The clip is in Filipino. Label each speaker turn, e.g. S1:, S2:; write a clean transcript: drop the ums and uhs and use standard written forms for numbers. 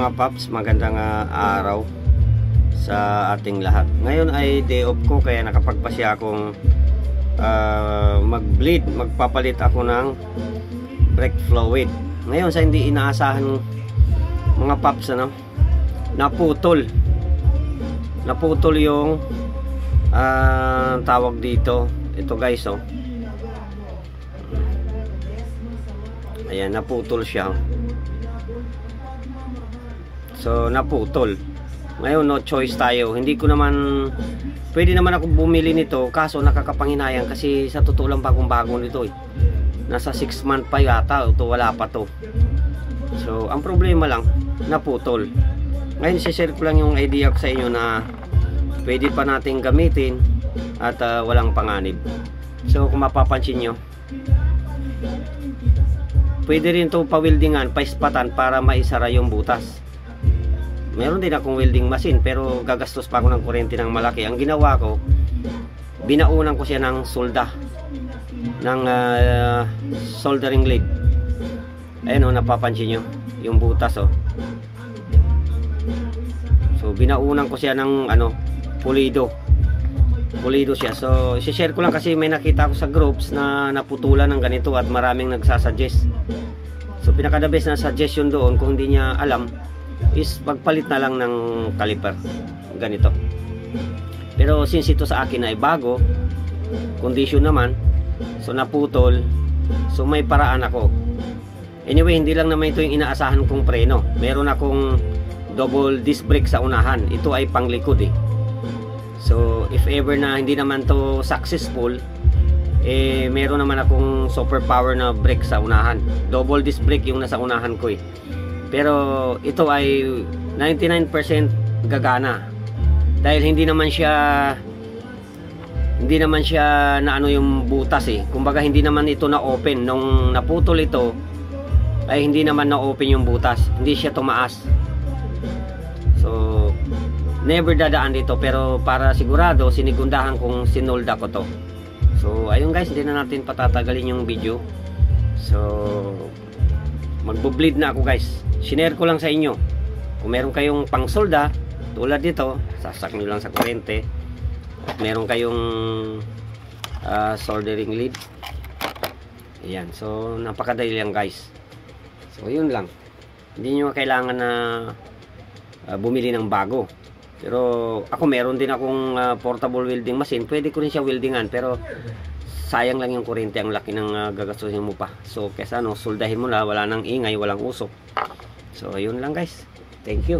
S1: mga paps, magandang araw sa ating lahat. Ngayon ay day off ko kaya nakapagpasya akong mag-bleed. Magpapalit ako ng brake fluid. Ngayon sa hindi inaasahan mga paps, naputol yung tawag dito. Ito guys, ayan, naputol siya. So naputol. Ngayon no choice tayo. Hindi ko naman pwede naman ako bumili nito, kaso nakakapanghinayang kasi sa totoo lang bagong-bago nito eh. Nasa 6 month pa yata, ito wala pa to. So ang problema lang, naputol. Ngayon share ko lang yung idea ko sa inyo na pwede pa nating gamitin at walang panganib. So kung mapapansin nyo, pwede rin to pa-weldingan, pa-ispatan para maisara yung butas. Meron din akong welding machine pero gagastos pa ako ng kuryente ng malaki. Ang ginawa ko, binaunan ko siya ng solda, ng soldering lead. Ayun napapansin nyo yung butas So binaunan ko siya ng pulido siya. So i-share ko lang kasi may nakita ako sa groups na naputulan ng ganito at maraming nagsasuggest. So pinaka the best na suggestion doon, kung hindi niya alam, is magpalit na lang ng caliper ganito. Pero since ito sa akin ay bago condition naman, so naputol, so may paraan ako. Anyway, hindi lang naman ito yung inaasahan kong preno. Meron akong double disc brake sa unahan. Ito ay panglikod eh. So if ever na hindi naman to successful, meron naman akong super power na brake sa unahan. Double disc brake yung nasa unahan ko eh. Pero ito ay 99% gagana. Dahil hindi naman siya na yung butas eh. Kumbaga hindi naman ito na open. Nung naputol ito ay hindi naman na open yung butas. Hindi siya tumaas. So never dadaan dito, pero para sigurado sinigundahan kong sinolda ko to. So ayun guys, hindi na natin patatagalin yung video. So magbo-bleed na ako guys. Sinare ko lang sa inyo. Kung meron kayong pang solda tulad dito, sasak nyo lang sa kuryente. At meron kayong soldering lead. Ayan, so napakadali lang guys. So yun lang. Hindi nyo kailangan na bumili ng bago. Pero ako meron din akong portable welding machine. Pwede ko rin siya weldingan, pero sayang lang yung kuryente, ang laki ng gagastusin mo pa. So kesa soldahin mo na, wala nang ingay, walang usok. So ayun lang guys. Thank you.